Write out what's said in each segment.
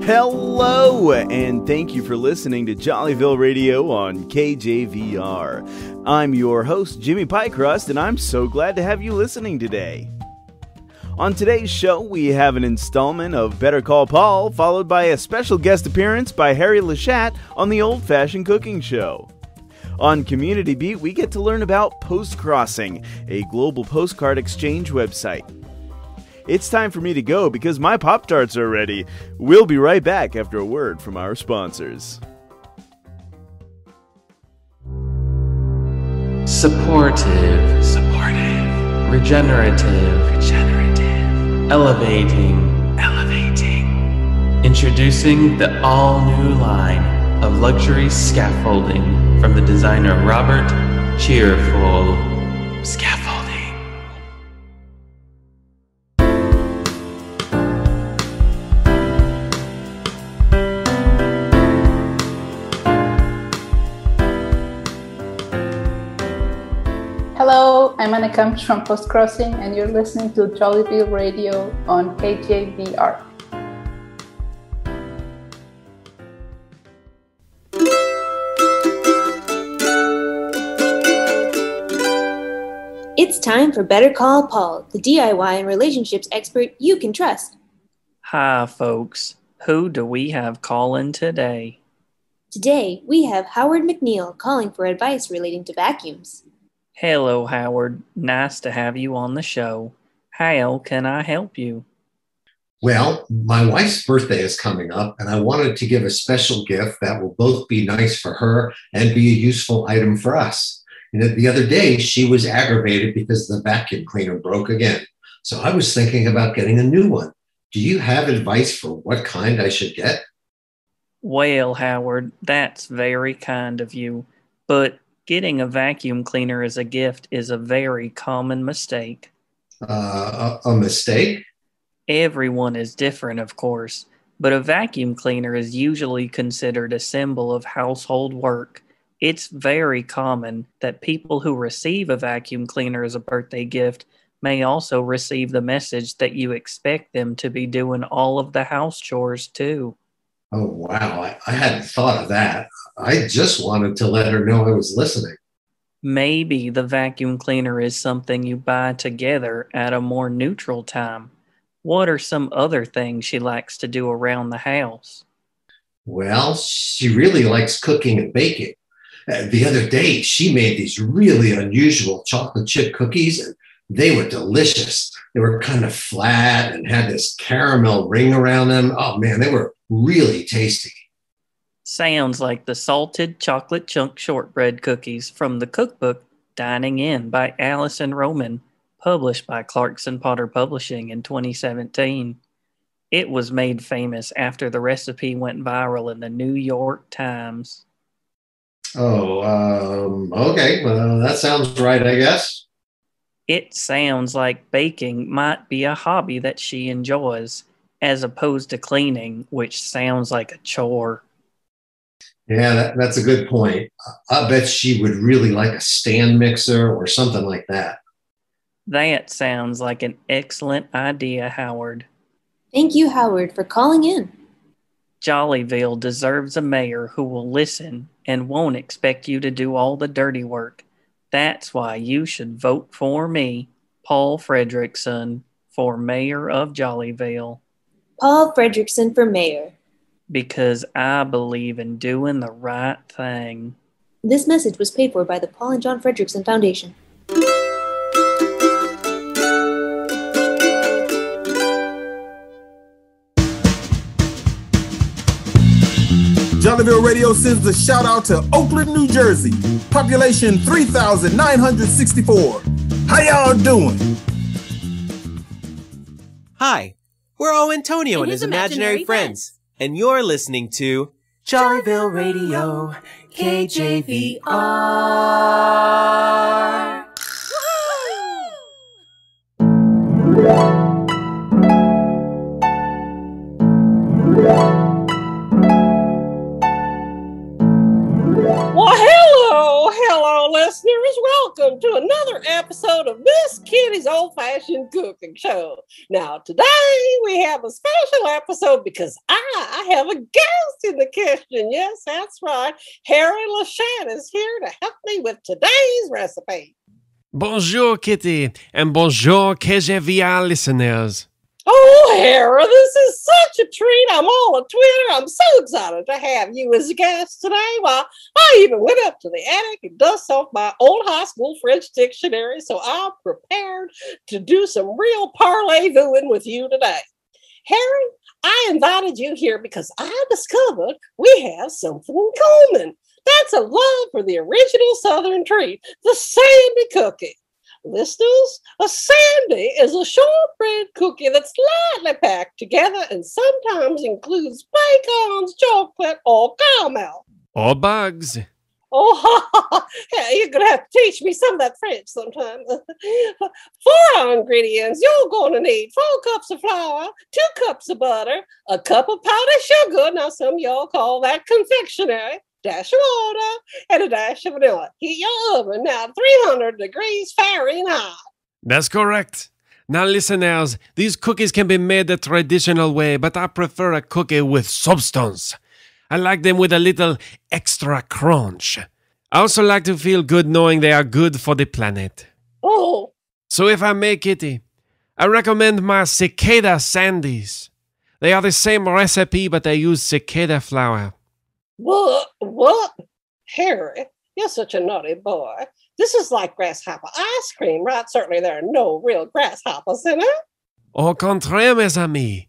Hello, and thank you for listening to Jollyville Radio on KJVR. I'm your host, Jimmy Pykrust, and I'm so glad to have you listening today. On today's show, we have an installment of Better Call Paul, followed by a special guest appearance by Harry LeChat on the Old Fashioned Cooking Show. On Community Beat, we get to learn about Postcrossing, a global postcard exchange website. It's time for me to go because my Pop-Tarts are ready. We'll be right back after a word from our sponsors. Supportive. Regenerative. Elevating. Introducing the all-new line of luxury scaffolding from the designer Robert Cheerful. Scaffolding. Hello, I'm Ana Campos from Postcrossing, and you're listening to Jollyville Radio on KJVR. It's time for Better Call Paul, the DIY and relationships expert you can trust. Hi, folks. Who do we have calling today? Today, we have Howard McNeil calling for advice relating to vacuums. Hello, Howard. Nice to have you on the show. How can I help you? Well, my wife's birthday is coming up, and I wanted to give a special gift that will both be nice for her and be a useful item for us. And the other day, she was aggravated because the vacuum cleaner broke again. So I was thinking about getting a new one. Do you have advice for what kind I should get? Well, Howard, that's very kind of you. But getting a vacuum cleaner as a gift is a very common mistake. A mistake? Everyone is different, of course, but a vacuum cleaner is usually considered a symbol of household work. It's very common that people who receive a vacuum cleaner as a birthday gift may also receive the message that you expect them to be doing all of the house chores too. Oh, wow. I hadn't thought of that. I just wanted to let her know I was listening. Maybe the vacuum cleaner is something you buy together at a more neutral time. What are some other things she likes to do around the house? Well, she really likes cooking and baking. The other day, she made these really unusual chocolate chip cookies, and they were delicious. They were kind of flat and had this caramel ring around them. Oh, man, they were really tasty. Sounds like the salted chocolate chunk shortbread cookies from the cookbook Dining In by Allison Roman, published by Clarkson Potter Publishing in 2017. It was made famous after the recipe went viral in the New York Times. Okay. Well, that sounds right, I guess. It sounds like baking might be a hobby that she enjoys, as opposed to cleaning, which sounds like a chore. Yeah, that's a good point. I bet she would really like a stand mixer or something like that. That sounds like an excellent idea, Howard. Thank you, Howard, for calling in. Jollyville deserves a mayor who will listen and won't expect you to do all the dirty work. That's why you should vote for me, Paul Fredrickson, for mayor of Jollyville. Paul Fredrickson for mayor. Because I believe in doing the right thing. This message was paid for by the Paul and John Fredrickson Foundation. Jollyville Radio sends a shout out to Oakland, New Jersey. Population 3,964. How y'all doing? Hi, we're all Antonio and his imaginary friends. And you're listening to Jollyville Radio, KJVR. Well, hello, listeners, welcome to another episode of Miss Kitty's Old-Fashioned Cooking Show. Now, today we have a special episode because I have a guest in the kitchen. Yes, that's right. Harry LeChat is here to help me with today's recipe. Bonjour, Kitty, and bonjour, KJVR listeners. Oh, Harry, this is such a treat. I'm all on Twitter. I'm so excited to have you as a guest today. Well, I even went up to the attic and dusted off my old high school French dictionary, so I'm prepared to do some real parlez-vooing with you today. Harry, I invited you here because I discovered we have something in common. That's a love for the original Southern treat, the Sandy cookie. Listeners, a Sandy is a shortbread cookie that's lightly packed together and sometimes includes bacons, chocolate, or caramel. Or bugs. Oh, you're going to have to teach me some of that French sometime. For our ingredients, you're going to need 4 cups of flour, 2 cups of butter, a cup of powdered sugar, now some of y'all call that confectionery, dash of water, and a dash of vanilla. Heat your oven now 300 degrees Fahrenheit. That's correct. Now, listeners, these cookies can be made the traditional way, but I prefer a cookie with substance. I like them with a little extra crunch. I also like to feel good knowing they are good for the planet. Oh. So if I may, Kitty, I recommend my cicada sandies. They are the same recipe, but they use cicada flour. What? Harry, you're such a naughty boy. This is like grasshopper ice cream, right? Certainly there are no real grasshoppers in it. Au contraire, mes amis.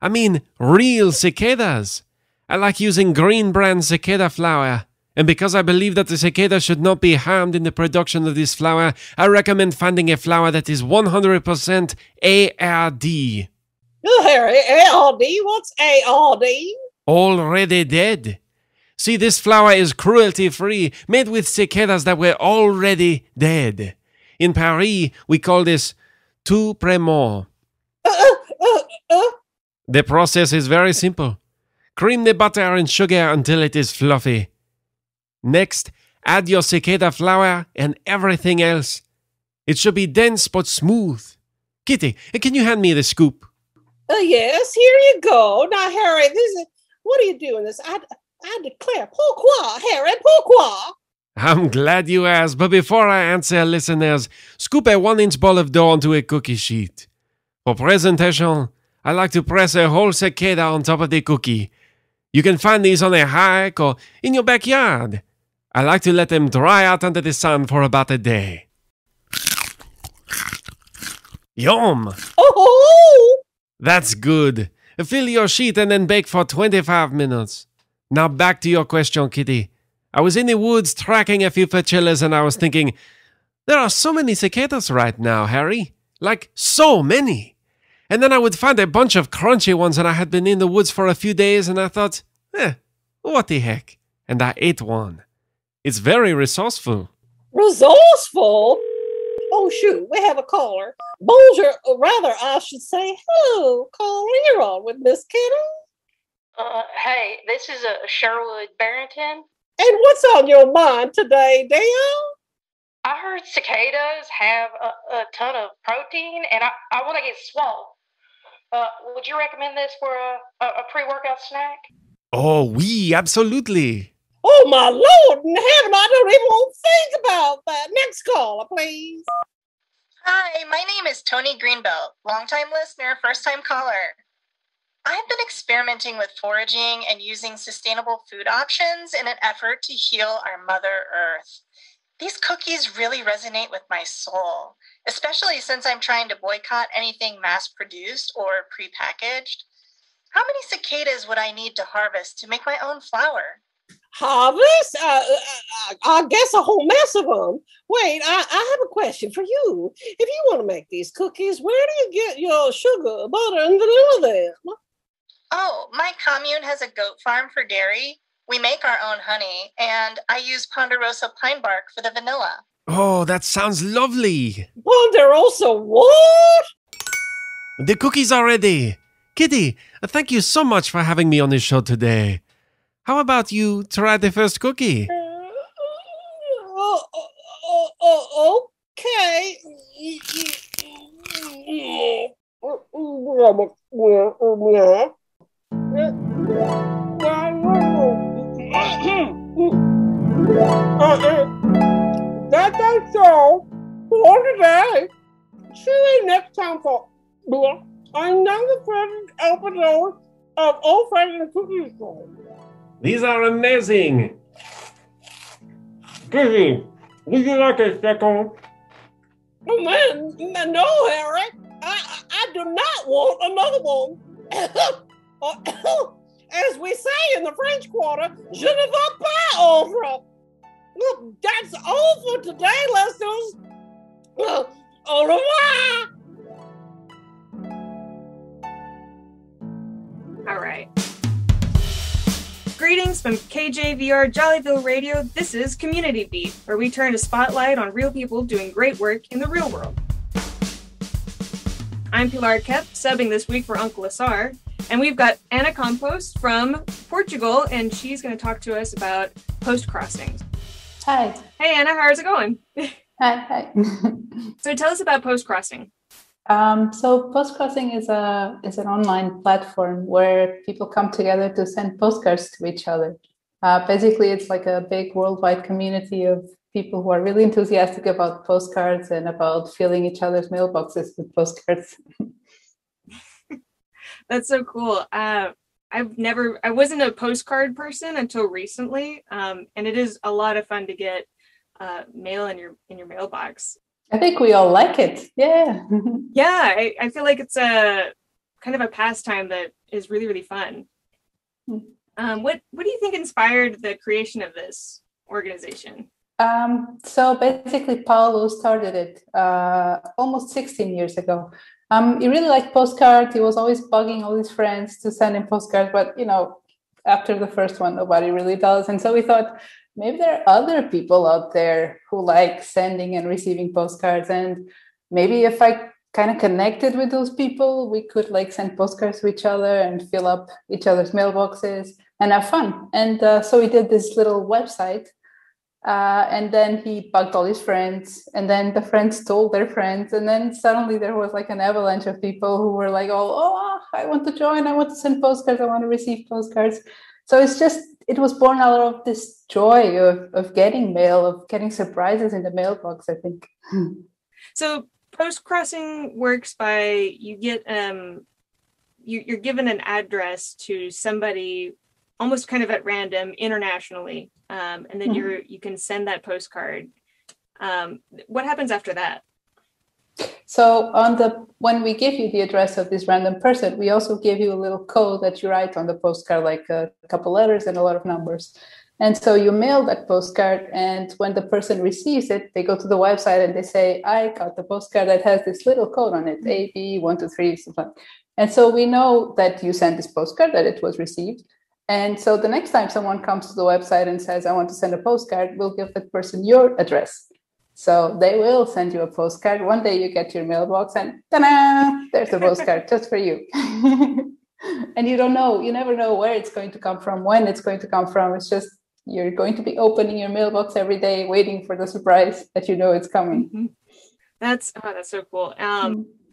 I mean, real cicadas. I like using green brand cicada flour. And because I believe that the cicada should not be harmed in the production of this flour, I recommend finding a flour that is 100% ARD. Oh, Harry, ARD? What's ARD? Already dead. See, this flour is cruelty-free, made with cicadas that were already dead. In Paris, we call this tout près-mort. The process is very simple. Cream the butter and sugar until it is fluffy. Next, add your cicada flour and everything else. It should be dense but smooth. Kitty, can you hand me the scoop? Yes, here you go. Now, Harry, what are you doing this? I declare, pourquoi, Harry, pourquoi? I'm glad you asked, but before I answer, listeners, scoop a 1-inch ball of dough onto a cookie sheet. For presentation, I like to press a whole cicada on top of the cookie. You can find these on a hike or in your backyard. I like to let them dry out under the sun for about a day. Yum! Oh! That's good. Fill your sheet and then bake for 25 minutes. Now back to your question, Kitty. I was in the woods tracking a few facellas and I was thinking, there are so many cicadas right now, Harry. Like, so many. And then I would find a bunch of crunchy ones and I had been in the woods for a few days and I thought, what the heck? And I ate one. It's very resourceful. Resourceful? Oh, shoot, we have a caller. Bonjour, or rather, I should say, hello, caller, you're on with Miss Kitty. Hey, this is Sherwood Barrington. And what's on your mind today, Dale? I heard cicadas have a ton of protein, and I want to get swole. Would you recommend this for a pre-workout snack? Oh, oui, absolutely. Oh, my Lord in heaven, I don't even want to think about that. Next caller, please. Hi, my name is Tony Greenbelt, longtime listener, first-time caller. I've been experimenting with foraging and using sustainable food options in an effort to heal our Mother Earth. These cookies really resonate with my soul, especially since I'm trying to boycott anything mass-produced or prepackaged. How many cicadas would I need to harvest to make my own flour? Harvest? I guess a whole mess of them. Wait, I have a question for you. If you want to make these cookies, where do you get your sugar, butter, and vanilla then? Oh, my commune has a goat farm for dairy. We make our own honey, and I use Ponderosa pine bark for the vanilla. Oh, that sounds lovely. Ponderosa what? The cookies are ready. Kitty, thank you so much for having me on the show today. How about you try the first cookie? That's all for today. See you next time for another Fredrickson episode of Old Fashioned Cookie Show. These are amazing. Kitty, would you like a second? Oh, man, no, Harry. I do not want another one. As we say in the French Quarter, je ne veux pas autre. Look, that's all for today, listeners. Au revoir. All right. Greetings from KJVR Jollyville Radio. This is Community Beat, where we turn a spotlight on real people doing great work in the real world. I'm Pilar Kep, subbing this week for Uncle Asar, and we've got Ana Campos from Portugal, and she's going to talk to us about postcrossing. Hi. Hey, Ana, how's it going? Hi. So tell us about postcrossing. So postcrossing is an online platform where people come together to send postcards to each other. Basically, it's like a big worldwide community of people who are really enthusiastic about postcards and about filling each other's mailboxes with postcards. That's so cool. I wasn't a postcard person until recently, and it is a lot of fun to get mail in your mailbox. I think we all like it. Yeah. Yeah, I feel like it's a kind of a pastime that is really, really fun. What do you think inspired the creation of this organization? So basically, Paulo started it almost 16 years ago. He really liked postcards. He was always bugging all his friends to send him postcards, but after the first one, nobody really does. And so we thought, maybe there are other people out there who like sending and receiving postcards. And maybe if I kind of connected with those people, we could send postcards to each other and fill up each other's mailboxes and have fun. And so we did this little website. And then he bugged all his friends, and then the friends told their friends. And then suddenly there was an avalanche of people who were I want to join. I want to send postcards. I want to receive postcards. So it was born out of this joy of getting mail, of getting surprises in the mailbox, I think. So postcrossing works by you get you're given an address to somebody almost kind of at random internationally, and then you can send that postcard. What happens after that? So when we give you the address of this random person, we also give you a little code that you write on the postcard, like a couple letters and a lot of numbers. And so you mail that postcard, and when the person receives it, they go to the website and they say, I got the postcard that has this little code on it, AB123, something. And so we know that you sent this postcard, that it was received. And so the next time someone comes to the website and says, I want to send a postcard, we'll give that person your address. So they will send you a postcard. One day you get your mailbox and ta-da, there's a postcard just for you. And you never know where it's going to come from, when it's going to come from. It's just, you're going to be opening your mailbox every day, waiting for the surprise that it's coming. Mm-hmm. That's so cool.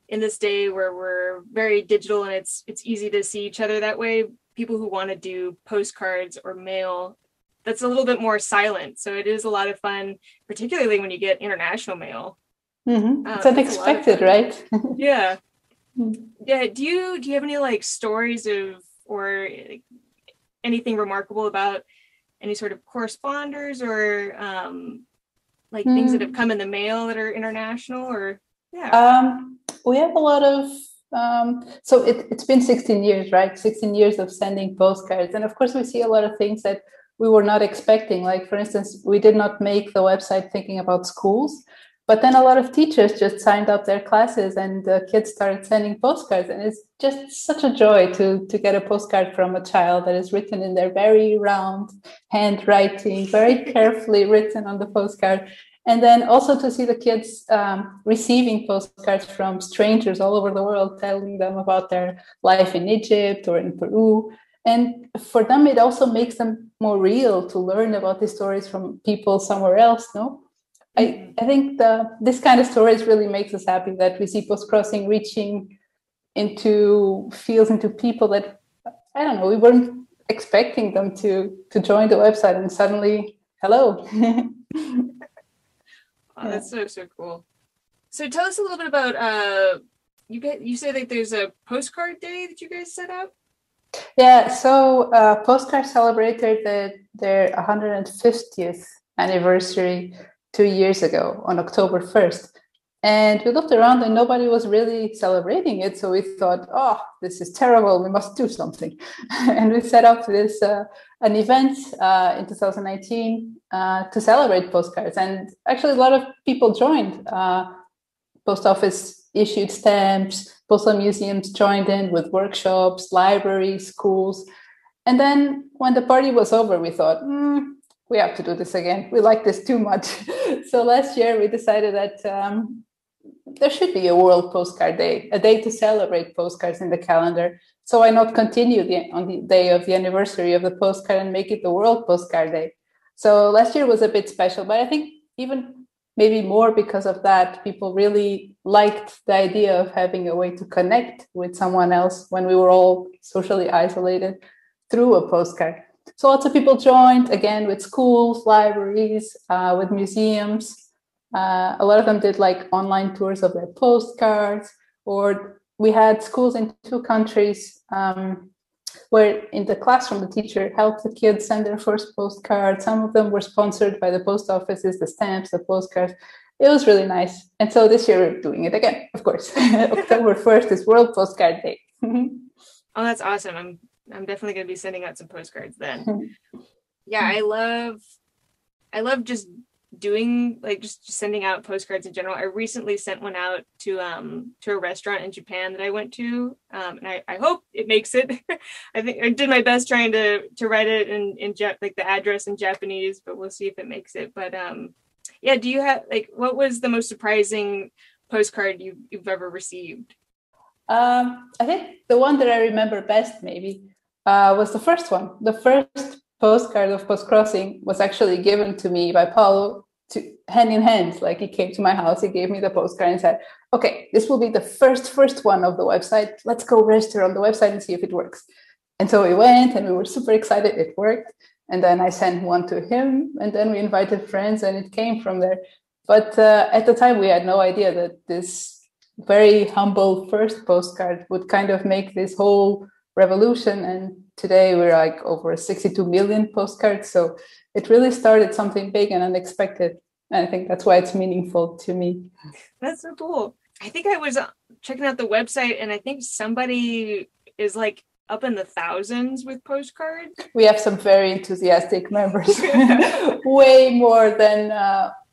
In this day where we're very digital and it's easy to see each other that way, people who want to do postcards or mail, that's a little bit more silent. So it is a lot of fun, particularly when you get international mail. Mm-hmm. It's unexpected, right? Yeah. Yeah. Do you have any stories or anything remarkable about any sort of corresponders or things that have come in the mail that are international or? Yeah. We have a lot of, so it's been 16 years, right? 16 years of sending postcards. And of course, we see a lot of things that we were not expecting. Like, for instance, we did not make the website thinking about schools, but then a lot of teachers just signed up their classes and the kids started sending postcards. And it's just such a joy to get a postcard from a child that is written in their very round handwriting, very carefully written on the postcard. And then also to see the kids receiving postcards from strangers all over the world, telling them about their life in Egypt or in Peru. And for them, it also makes them more real to learn about these stories from people somewhere else, no? I think this kind of stories really makes us happy that we see postcrossing reaching into fields, into people that, I don't know, we weren't expecting them to join the website, and suddenly, hello. Oh, that's so cool. So tell us a little bit about you say that there's a postcard day that you guys set up? Yeah, so Postcard celebrated their 150th anniversary 2 years ago on October 1st. And we looked around and nobody was really celebrating it. So we thought, oh, this is terrible. We must do something. And we set up this an event in 2019 to celebrate postcards. And actually, a lot of people joined. Post office issued stamps, postal museums joined in with workshops, libraries, schools. And then when the party was over, we thought, we have to do this again. We like this too much. So last year we decided that there should be a World Postcard Day, a day to celebrate postcards in the calendar. So why not continue on the day of the anniversary of the postcard and make it the World Postcard Day? So last year was a bit special, but I think even maybe more because of that, people really liked the idea of having a way to connect with someone else when we were all socially isolated through a postcard. So lots of people joined, again, with schools, libraries, with museums. A lot of them did like online tours of their postcards, or we had schools in 2 countries where in the classroom, the teacher helped the kids send their first postcard. Some of them were sponsored by the post offices, the stamps, the postcards. It was really nice. And so this year we're doing it again, of course. October 1st is World Postcard Day. Oh, that's awesome. I'm definitely going to be sending out some postcards then. Yeah, I love just doing just sending out postcards in general. I recently sent one out to a restaurant in Japan that I went to, and I hope it makes it. I think I did my best trying to write it in like the address in Japanese, but we'll see if it makes it. But yeah, do you have what was the most surprising postcard you've ever received? I think the one that I remember best maybe was the first one. The first postcard of Postcrossing was actually given to me by Paulo hand in hand. Like, he came to my house, he gave me the postcard and said, okay, this will be the first one of the website. Let's go register on the website and see if it works. And so we went and we were super excited. It worked. And then I sent one to him, and then we invited friends, and it came from there. But at the time, we had no idea that this very humble first postcard would kind of make this whole revolution. And today we're like over 62 million postcards. So it really started something big and unexpected. And I think that's why it's meaningful to me. That's so cool. I think I was checking out the website, and I think somebody is up in the thousands with postcards. We have some very enthusiastic members, way more than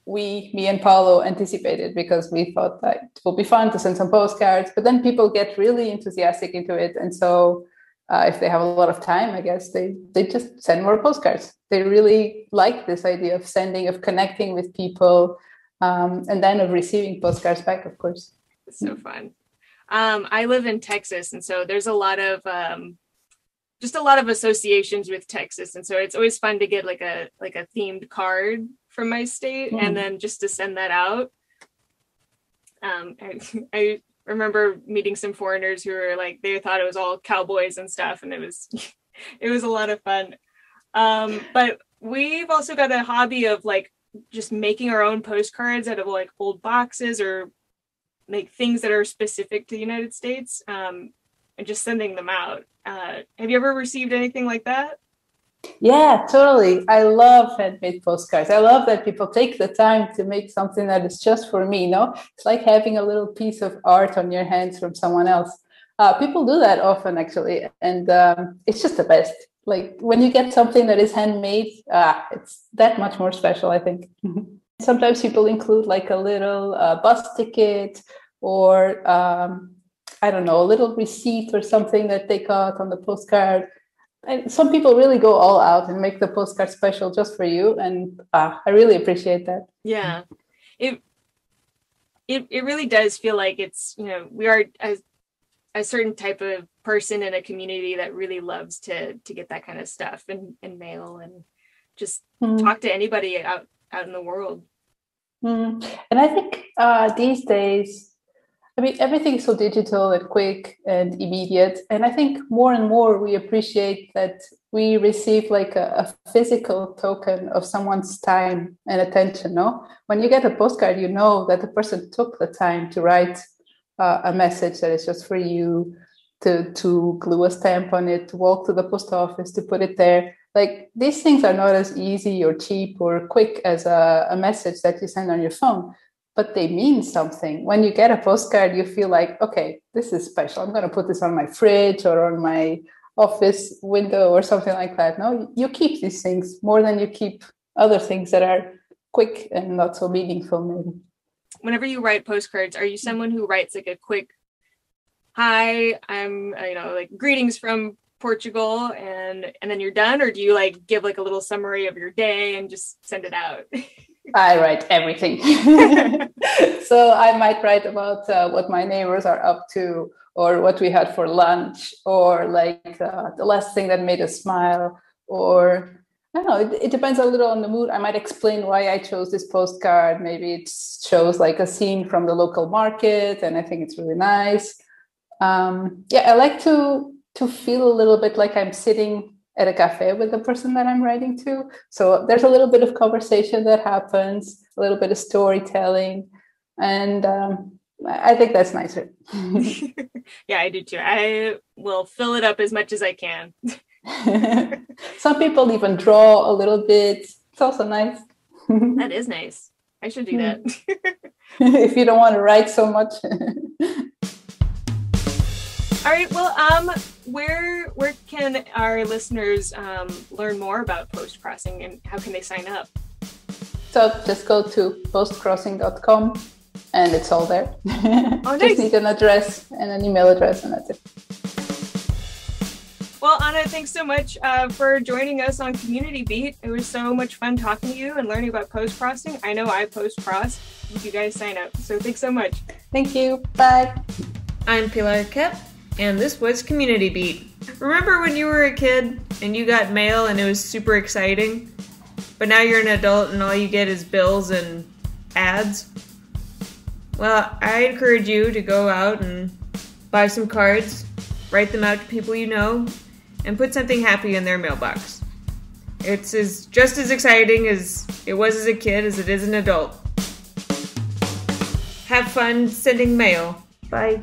me and Paulo anticipated, because we thought that it will be fun to send some postcards, but then people get really enthusiastic into it. And so if they have a lot of time, I guess they just send more postcards. They really like this idea of sending, of connecting with people, and then of receiving postcards back, of course. It's so fun. I live in Texas, and so there's a lot of associations with Texas, and so it's always fun to get like a themed card from my state, and then just to send that out. I remember meeting some foreigners who were they thought it was all cowboys and stuff, and it was a lot of fun. But we've also got a hobby of just making our own postcards out of old boxes or things that are specific to the United States, and just sending them out. Have you ever received anything like that? Yeah, totally. I love handmade postcards. I love that people take the time to make something that is just for me. It's like having a little piece of art on your hands from someone else. People do that often, actually, and it's just the best. When you get something that is handmade, it's that much more special, I think. Sometimes people include a little bus ticket, or I don't know, a little receipt or something that they got on the postcard. And some people really go all out and make the postcard special just for you, and I really appreciate that. Yeah, it really does feel like it's, we are a certain type of person in a community that really loves to get that kind of stuff and mail and just talk to anybody out in the world. And I think these days, I mean, everything is so digital and quick and immediate. And I think more and more we appreciate that we receive like a physical token of someone's time and attention, no? When you get a postcard, you know that the person took the time to write a message that is just for you, to glue a stamp on it, to walk to the post office, to put it there. Like, these things are not as easy or cheap or quick as a message that you send on your phone, but they mean something. When you get a postcard, you feel like, okay, this is special. I'm going to put this on my fridge or on my office window or something like that. No, you keep these things more than you keep other things that are quick and not so meaningful, maybe. Whenever you write postcards, are you someone who writes like a quick, hi, I'm, like greetings from Portugal, and then you're done? Or do you like give like a little summary of your day and just send it out? I write everything. So I might write about what my neighbors are up to, or what we had for lunch, or like the last thing that made us smile, or I don't know, it depends a little on the mood. I might explain why I chose this postcard. Maybe it shows like a scene from the local market, and I think it's really nice. I like to feel a little bit like I'm sitting at a cafe with the person that I'm writing to. So there's a little bit of conversation that happens, a little bit of storytelling, and I think that's nicer. Yeah, I do too. I will fill it up as much as I can. Some people even draw a little bit. It's also nice. That is nice. I should do that. If you don't want to write so much. All right. Well, where can our listeners learn more about Postcrossing, and how can they sign up? So just go to postcrossing.com and it's all there. Oh, nice. Just need an address and an email address, and that's it. Well, Ana, thanks so much for joining us on Community Beat. It was so much fun talking to you and learning about postcrossing. I know I postcross. If you guys sign up. So thanks so much. Thank you. Bye. I'm Pilar Kep, and this was Community Beat. Remember when you were a kid and you got mail and it was super exciting? But now you're an adult and all you get is bills and ads? Well, I encourage you to go out and buy some cards, write them out to people you know, and put something happy in their mailbox. It's just as exciting as it was as a kid as it is an adult. Have fun sending mail. Bye.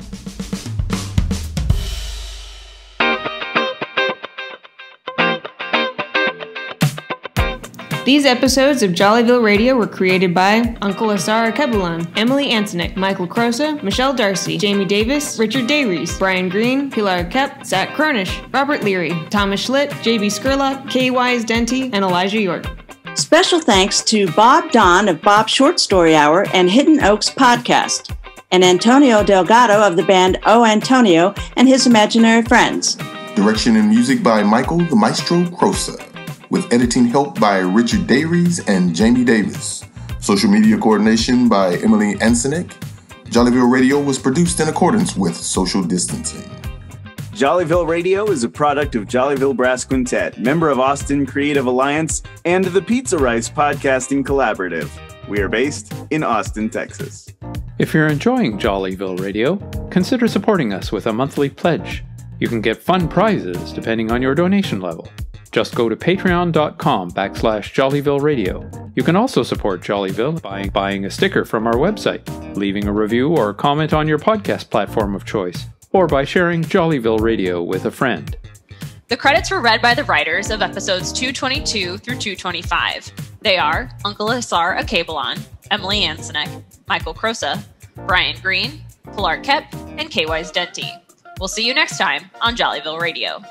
These episodes of Jollyville Radio were created by Uncle Asara Kebulan, Emily Antonik, Michael Crosa, Michelle Darcy, Jamie Davis, Richard Dayries, Brian Green, Pilar Kep, Zach Cronish, Robert Leary, Thomas Schlitt, JB Skurlock, Kay Wise Denty, and Elijah York. Special thanks to Bob Don of Bob's Short Story Hour and Hidden Oaks Podcast, and Antonio Delgado of the band O Antonio and his imaginary friends. Direction and music by Michael the Maestro Crosa, with editing help by Richard Dayries and Jamie Davis. Social media coordination by Emily Ansonek. Jollyville Radio was produced in accordance with social distancing. Jollyville Radio is a product of Jollyville Brass Quintet, member of Austin Creative Alliance, and the Pizza Rice Podcasting Collaborative. We are based in Austin, Texas. If you're enjoying Jollyville Radio, consider supporting us with a monthly pledge. You can get fun prizes depending on your donation level. Just go to patreon.com/Jollyville Radio. You can also support Jollyville by buying a sticker from our website, leaving a review or comment on your podcast platform of choice, or by sharing Jollyville Radio with a friend. The credits were read by the writers of episodes 222 through 225. They are Uncle Asar Akabalon, Emily Ansonek, Michael Crosa, Brian Green, Pilar Kep, and Kay Wise Denty. We'll see you next time on Jollyville Radio.